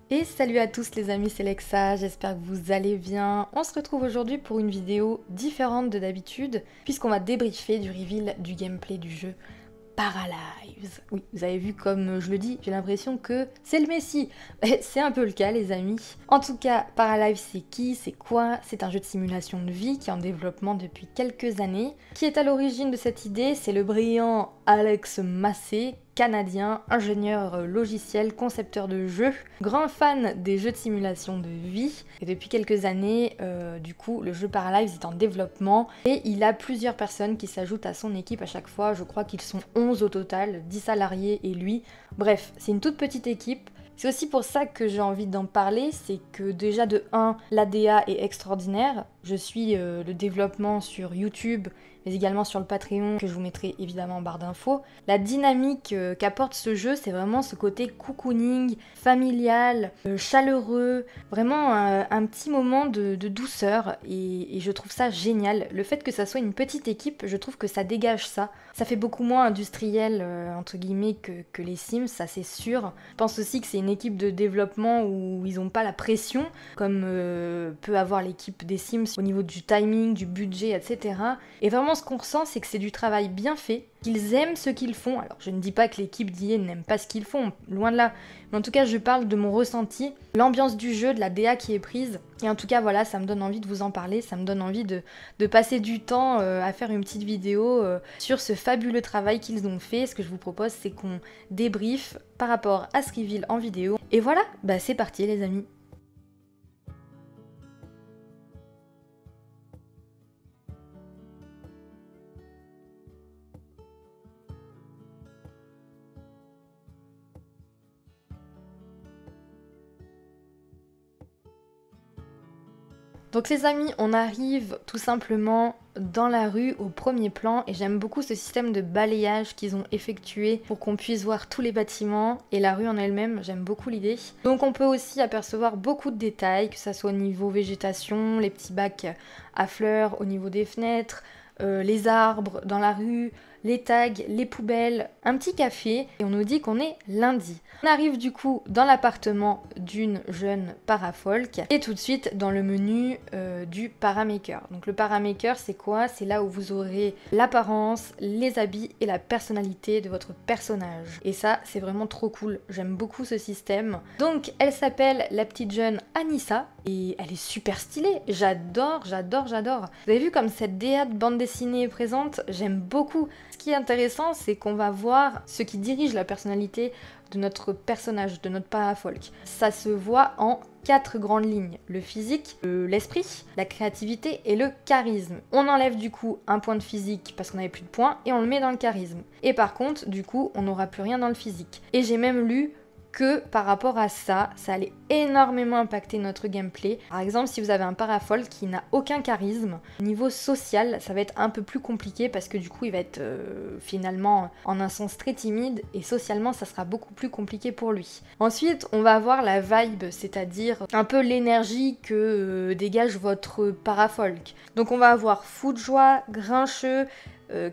Et salut à tous les amis, c'est Lexa, j'espère que vous allez bien. On se retrouve aujourd'hui pour une vidéo différente de d'habitude, puisqu'on va débriefer du reveal du gameplay du jeu Paralives. Oui, vous avez vu comme je le dis, j'ai l'impression que c'est le messie. C'est un peu le cas les amis. En tout cas, Paralives c'est qui, c'est quoi? C'est un jeu de simulation de vie qui est en développement depuis quelques années. Qui est à l'origine de cette idée? C'est le brillant Alex Massé, canadien, ingénieur logiciel, concepteur de jeux, grand fan des jeux de simulation de vie. Et depuis quelques années, du coup, le jeu Paralives est en développement et il a plusieurs personnes qui s'ajoutent à son équipe à chaque fois. Je crois qu'ils sont 11 au total, 10 salariés et lui. Bref, c'est une toute petite équipe. C'est aussi pour ça que j'ai envie d'en parler, c'est que déjà de 1, l'ADA est extraordinaire. Je suis le développement sur YouTube, mais également sur le Patreon, que je vous mettrai évidemment en barre d'infos. La dynamique qu'apporte ce jeu, c'est vraiment ce côté cocooning, familial, chaleureux, vraiment un petit moment de douceur, et je trouve ça génial. Le fait que ça soit une petite équipe, je trouve que ça dégage ça. Ça fait beaucoup moins industriel, entre guillemets, que les Sims, ça c'est sûr. Je pense aussi que c'est une équipe de développement où ils n'ont pas la pression, comme peut avoir l'équipe des Sims au niveau du timing, du budget, etc. Et vraiment ce qu'on ressent, c'est que c'est du travail bien fait, qu'ils aiment ce qu'ils font. Alors je ne dis pas que l'équipe d'IA n'aime pas ce qu'ils font, loin de là. Mais en tout cas, je parle de mon ressenti, l'ambiance du jeu, de la DA qui est prise. Et en tout cas, voilà, ça me donne envie de vous en parler, ça me donne envie de passer du temps à faire une petite vidéo sur ce fabuleux travail qu'ils ont fait. Ce que je vous propose, c'est qu'on débrief par rapport à ce reveal en vidéo. Et voilà, bah c'est parti les amis. Donc les amis, on arrive tout simplement dans la rue au premier plan et j'aime beaucoup ce système de balayage qu'ils ont effectué pour qu'on puisse voir tous les bâtiments et la rue en elle-même, j'aime beaucoup l'idée. Donc on peut aussi apercevoir beaucoup de détails, que ça soit au niveau végétation, les petits bacs à fleurs, au niveau des fenêtres, les arbres dans la rue, les tags, les poubelles, un petit café et on nous dit qu'on est lundi. On arrive du coup dans l'appartement d'une jeune parafolk et tout de suite dans le menu du paramaker. Donc le paramaker c'est quoi? C'est là où vous aurez l'apparence, les habits et la personnalité de votre personnage. Et ça c'est vraiment trop cool, j'aime beaucoup ce système. Donc elle s'appelle la petite jeune Anissa et elle est super stylée, j'adore. Vous avez vu comme cette DA de bande dessinée est présente? J'aime beaucoup. Ce qui est intéressant, c'est qu'on va voir ce qui dirige la personnalité de notre personnage, de notre parafolk. Ça se voit en 4 grandes lignes. Le physique, l'esprit, la créativité et le charisme. On enlève du coup un point de physique parce qu'on n'avait plus de points et on le met dans le charisme. Et par contre, du coup, on n'aura plus rien dans le physique. Et j'ai même lu que par rapport à ça, ça allait énormément impacter notre gameplay. Par exemple, si vous avez un parafolk qui n'a aucun charisme, au niveau social, ça va être un peu plus compliqué parce que du coup, il va être finalement en un sens très timide et socialement, ça sera beaucoup plus compliqué pour lui. Ensuite, on va avoir la vibe, c'est-à-dire un peu l'énergie que dégage votre parafolk. Donc on va avoir fou de joie, grincheux,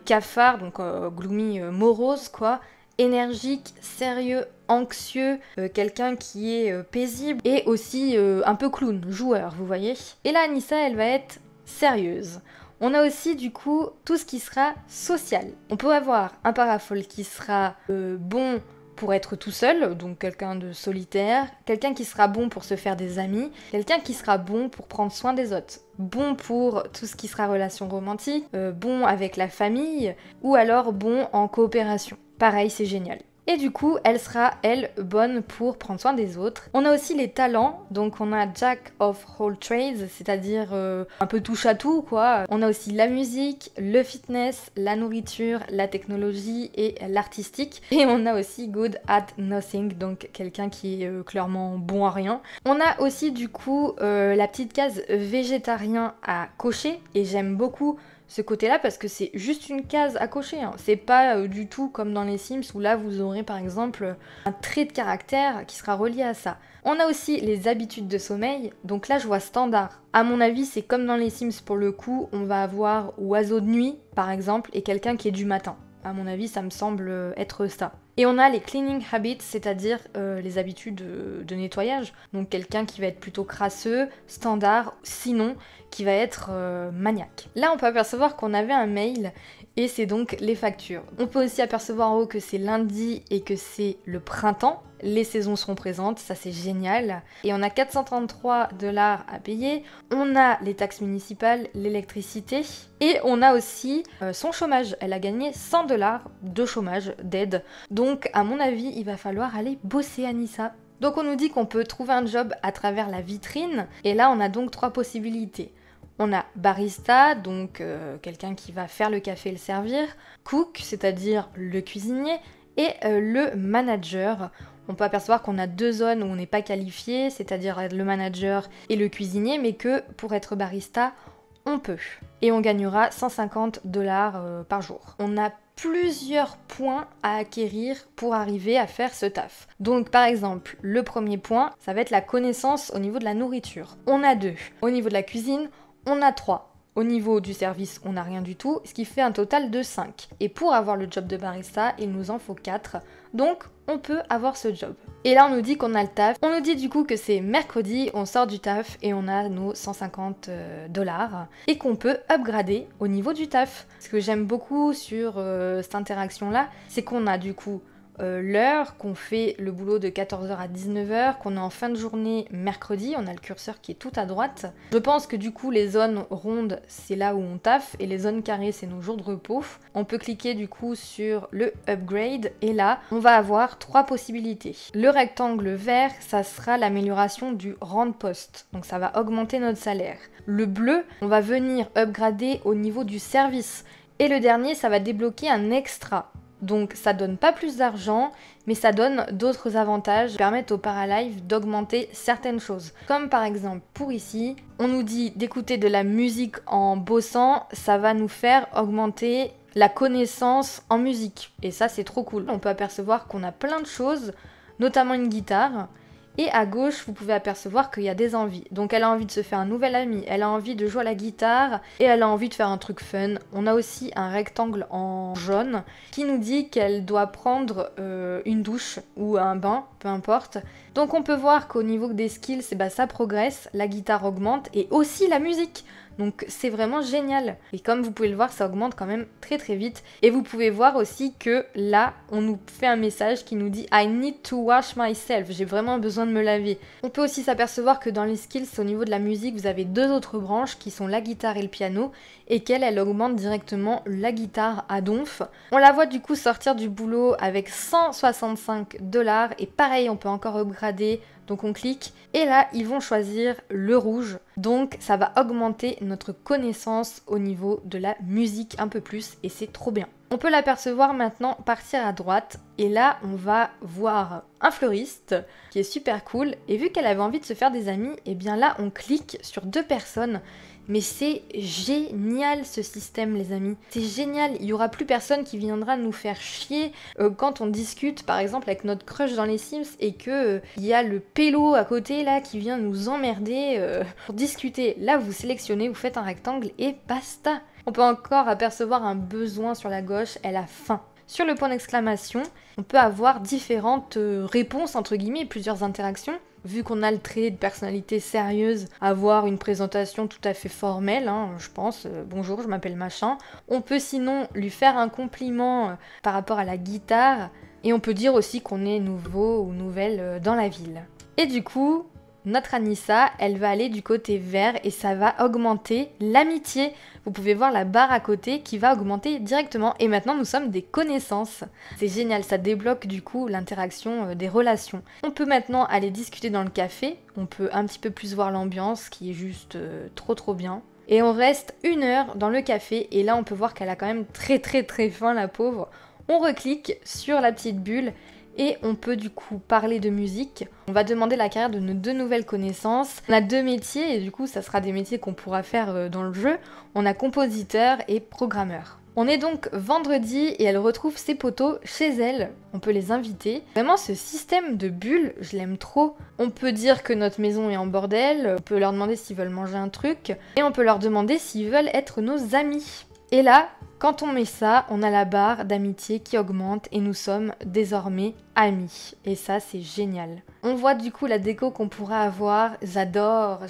cafard, donc gloomy, morose quoi, énergique, sérieux, anxieux, quelqu'un qui est paisible et aussi un peu clown, joueur, vous voyez. Et là, Anissa, elle va être sérieuse. On a aussi du coup tout ce qui sera social. On peut avoir un parafolk qui sera bon pour être tout seul, donc quelqu'un de solitaire, quelqu'un qui sera bon pour se faire des amis, quelqu'un qui sera bon pour prendre soin des autres, bon pour tout ce qui sera relation romantique, bon avec la famille, ou alors bon en coopération. Pareil, c'est génial. Et du coup, elle sera, elle, bonne pour prendre soin des autres. On a aussi les talents, donc on a Jack of all trades, c'est-à-dire un peu touche à tout, quoi. On a aussi la musique, le fitness, la nourriture, la technologie et l'artistique. Et on a aussi good at nothing, donc quelqu'un qui est clairement bon à rien. On a aussi du coup la petite case végétarien à cocher, et j'aime beaucoup ce côté-là parce que c'est juste une case à cocher, hein. C'est pas du tout comme dans les Sims où là vous aurez par exemple un trait de caractère qui sera relié à ça. On a aussi les habitudes de sommeil, donc là je vois standard. À mon avis c'est comme dans les Sims pour le coup, on va avoir oiseau de nuit par exemple et quelqu'un qui est du matin. À mon avis, ça me semble être ça. Et on a les cleaning habits, c'est-à-dire les habitudes de nettoyage. Donc quelqu'un qui va être plutôt crasseux, standard, sinon qui va être maniaque. Là, on peut apercevoir qu'on avait un mail et c'est donc les factures. On peut aussi apercevoir en haut que c'est lundi et que c'est le printemps. Les saisons seront présentes, ça c'est génial. Et on a 433 $ à payer. On a les taxes municipales, l'électricité. Et on a aussi son chômage. Elle a gagné 100 $ de chômage, d'aide. Donc à mon avis, il va falloir aller bosser Anissa. Donc on nous dit qu'on peut trouver un job à travers la vitrine. Et là, on a donc 3 possibilités. On a barista, donc quelqu'un qui va faire le café et le servir. Cook, c'est-à-dire le cuisinier. Et le manager. On peut apercevoir qu'on a 2 zones où on n'est pas qualifié, c'est-à-dire le manager et le cuisinier, mais que pour être barista, on peut. Et on gagnera 150 $ par jour. On a plusieurs points à acquérir pour arriver à faire ce taf. Donc par exemple, le premier point, ça va être la connaissance au niveau de la nourriture. On a 2. Au niveau de la cuisine, on a 3. Au niveau du service, on n'a rien du tout, ce qui fait un total de 5. Et pour avoir le job de barista, il nous en faut 4. Donc, on peut avoir ce job. Et là, on nous dit qu'on a le taf. On nous dit du coup que c'est mercredi, on sort du taf et on a nos 150 $. Et qu'on peut upgrader au niveau du taf. Ce que j'aime beaucoup sur cette interaction-là, c'est qu'on a du coup l'heure, qu'on fait le boulot de 14h à 19h, qu'on est en fin de journée mercredi, on a le curseur qui est tout à droite. Je pense que du coup les zones rondes c'est là où on taffe et les zones carrées c'est nos jours de repos. On peut cliquer du coup sur le upgrade et là on va avoir 3 possibilités. Le rectangle vert ça sera l'amélioration du rang de poste, donc ça va augmenter notre salaire. Le bleu on va venir upgrader au niveau du service et le dernier ça va débloquer un extra. Donc ça donne pas plus d'argent, mais ça donne d'autres avantages qui permettent au Paralive d'augmenter certaines choses. Comme par exemple pour ici, on nous dit d'écouter de la musique en bossant, ça va nous faire augmenter la connaissance en musique. Et ça c'est trop cool. On peut apercevoir qu'on a plein de choses, notamment une guitare. Et à gauche, vous pouvez apercevoir qu'il y a des envies. Donc elle a envie de se faire un nouvel ami, elle a envie de jouer à la guitare et elle a envie de faire un truc fun. On a aussi un rectangle en jaune qui nous dit qu'elle doit prendre une douche ou un bain, peu importe. Donc on peut voir qu'au niveau des skills, ça progresse, la guitare augmente et aussi la musique. Donc c'est vraiment génial. Et comme vous pouvez le voir, ça augmente quand même très très vite. Et vous pouvez voir aussi que là, on nous fait un message qui nous dit I need to wash myself. J'ai vraiment besoin de me laver. On peut aussi s'apercevoir que dans les skills, au niveau de la musique, vous avez 2 autres branches qui sont la guitare et le piano. Et elle augmente directement la guitare à donf. On la voit du coup sortir du boulot avec 165 $. Et pareil, on peut encore upgrader. Donc on clique et là ils vont choisir le rouge. Donc ça va augmenter notre connaissance au niveau de la musique un peu plus et c'est trop bien. On peut l'apercevoir maintenant partir à droite et là on va voir un fleuriste qui est super cool et vu qu'elle avait envie de se faire des amis, et bien là on clique sur 2 personnes. Mais c'est génial ce système les amis, c'est génial, il n'y aura plus personne qui viendra nous faire chier quand on discute par exemple avec notre crush dans les Sims et que il y a le pélo à côté là qui vient nous emmerder pour discuter. Là vous sélectionnez, vous faites un rectangle et basta. On peut encore apercevoir un besoin sur la gauche, elle a faim. Sur le point d'exclamation, on peut avoir différentes réponses entre guillemets, plusieurs interactions. Vu qu'on a le trait de personnalité sérieuse, avoir une présentation tout à fait formelle, je pense, bonjour, je m'appelle machin. On peut sinon lui faire un compliment par rapport à la guitare, et on peut dire aussi qu'on est nouveau ou nouvelle dans la ville. Et du coup, notre Anissa, elle va aller du côté vert et ça va augmenter l'amitié. Vous pouvez voir la barre à côté qui va augmenter directement et maintenant nous sommes des connaissances. C'est génial, ça débloque du coup l'interaction des relations. On peut maintenant aller discuter dans le café, on peut un petit peu plus voir l'ambiance qui est juste trop bien. Et on reste 1 heure dans le café et là on peut voir qu'elle a quand même très faim la pauvre. On reclique sur la petite bulle et on peut du coup parler de musique. On va demander la carrière de nos 2 nouvelles connaissances. On a 2 métiers et du coup ça sera des métiers qu'on pourra faire dans le jeu. On a compositeur et programmeur. On est donc vendredi et elle retrouve ses potos chez elle. On peut les inviter. Vraiment ce système de bulles, je l'aime trop. On peut dire que notre maison est en bordel. On peut leur demander s'ils veulent manger un truc. Et on peut leur demander s'ils veulent être nos amis. Et là, quand on met ça, on a la barre d'amitié qui augmente et nous sommes désormais amis. Et ça, c'est génial. On voit du coup la déco qu'on pourra avoir. J'adore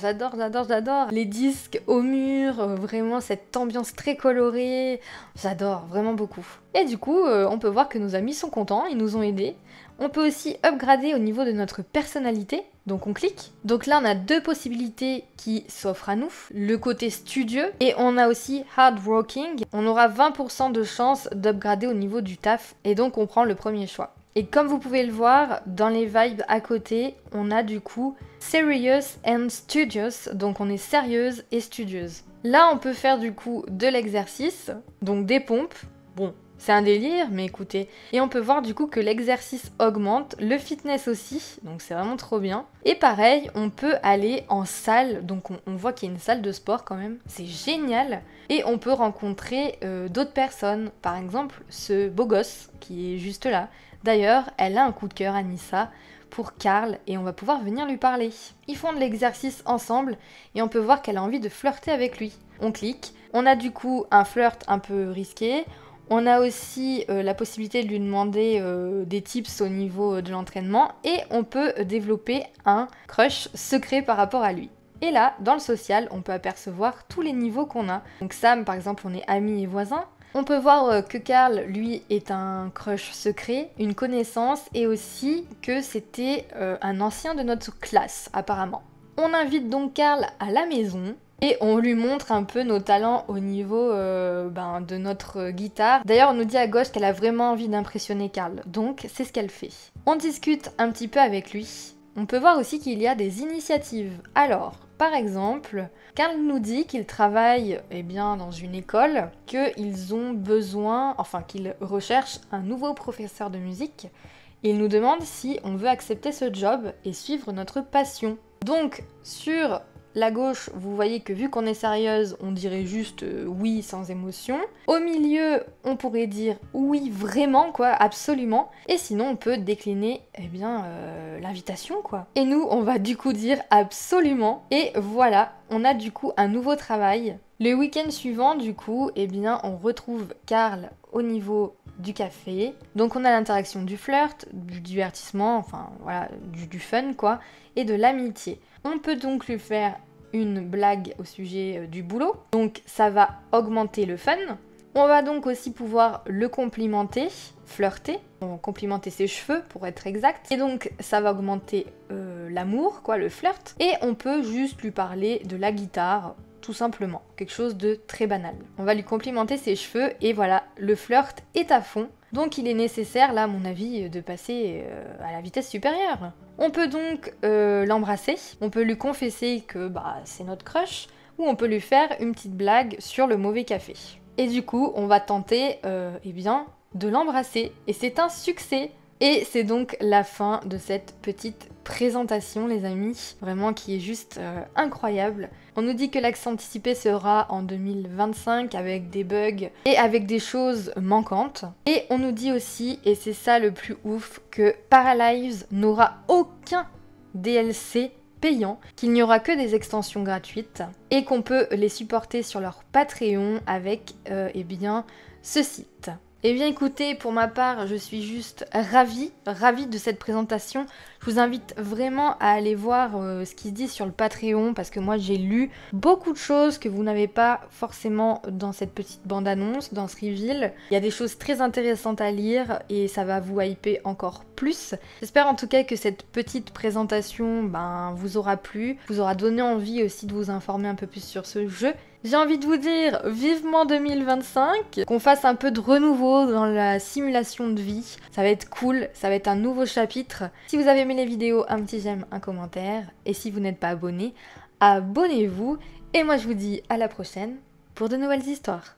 les disques au mur, vraiment cette ambiance très colorée. J'adore vraiment beaucoup. Et du coup, on peut voir que nos amis sont contents, ils nous ont aidés. On peut aussi upgrader au niveau de notre personnalité, donc on clique. Donc là on a deux possibilités qui s'offrent à nous, le côté studieux et on a aussi hardworking. On aura 20% de chance d'upgrader au niveau du taf et donc on prend le premier choix. Et comme vous pouvez le voir, dans les vibes à côté, on a du coup serious and studious, donc on est sérieuse et studieuse. Là on peut faire du coup de l'exercice, donc des pompes. Bon, c'est un délire, mais écoutez. Et on peut voir du coup que l'exercice augmente, le fitness aussi, donc c'est vraiment trop bien. Et pareil, on peut aller en salle, donc on voit qu'il y a une salle de sport quand même, c'est génial. Et on peut rencontrer d'autres personnes, par exemple ce beau gosse qui est juste là. D'ailleurs, elle a un coup de cœur, Anissa, pour Karl et on va pouvoir venir lui parler. Ils font de l'exercice ensemble et on peut voir qu'elle a envie de flirter avec lui. On clique, on a du coup un flirt un peu risqué. On a aussi la possibilité de lui demander des tips au niveau de l'entraînement et on peut développer un crush secret par rapport à lui. Et là, dans le social, on peut apercevoir tous les niveaux qu'on a. Donc Sam, par exemple, on est amis et voisins. On peut voir que Karl, lui, est un crush secret, une connaissance et aussi que c'était un ancien de notre classe, apparemment. On invite donc Karl à la maison. Et on lui montre un peu nos talents au niveau de notre guitare. D'ailleurs, on nous dit à gauche qu'elle a vraiment envie d'impressionner Karl. Donc, c'est ce qu'elle fait. On discute un petit peu avec lui. On peut voir aussi qu'il y a des initiatives. Alors, par exemple, Karl nous dit qu'il travaille dans une école, qu'ils ont besoin, qu'ils recherchent un nouveau professeur de musique. Il nous demande si on veut accepter ce job et suivre notre passion. Donc, sur la gauche, vous voyez que vu qu'on est sérieuse, on dirait juste oui sans émotion. Au milieu, on pourrait dire oui vraiment quoi, absolument. Et sinon, on peut décliner l'invitation quoi. Et nous, on va du coup dire absolument. Et voilà, on a du coup un nouveau travail. Le week-end suivant, du coup, on retrouve Karl au niveau du café. Donc on a l'interaction du flirt, du divertissement, du fun quoi, et de l'amitié. On peut donc lui faire une blague au sujet du boulot, donc ça va augmenter le fun. On va donc aussi pouvoir le complimenter, flirter, complimenter ses cheveux pour être exact, et donc ça va augmenter l'amour, quoi, le flirt, et on peut juste lui parler de la guitare, tout simplement, quelque chose de très banal. On va lui complimenter ses cheveux, et voilà, le flirt est à fond. Donc il est nécessaire, là, à mon avis, de passer à la vitesse supérieure. On peut donc l'embrasser, on peut lui confesser que c'est notre crush, ou on peut lui faire une petite blague sur le mauvais café. Et du coup, on va tenter de l'embrasser, et c'est un succès. Et c'est donc la fin de cette petite présentation, les amis, vraiment qui est juste incroyable. On nous dit que l'accès anticipé sera en 2025 avec des bugs et avec des choses manquantes. Et on nous dit aussi, et c'est ça le plus ouf, que Paralives n'aura aucun DLC payant, qu'il n'y aura que des extensions gratuites et qu'on peut les supporter sur leur Patreon avec ce site. Eh bien écoutez, pour ma part, je suis juste ravie de cette présentation. Je vous invite vraiment à aller voir ce qui se dit sur le Patreon parce que moi j'ai lu beaucoup de choses que vous n'avez pas forcément dans cette petite bande-annonce, dans ce reveal. Il y a des choses très intéressantes à lire et ça va vous hyper encore plus. J'espère en tout cas que cette petite présentation vous aura plu, vous aura donné envie aussi de vous informer un peu plus sur ce jeu. J'ai envie de vous dire vivement 2025, qu'on fasse un peu de renouveau dans la simulation de vie. Ça va être cool, ça va être un nouveau chapitre. Si vous avez aimé les vidéos, un petit j'aime, un commentaire. Et si vous n'êtes pas abonné, abonnez-vous. Et moi je vous dis à la prochaine pour de nouvelles histoires.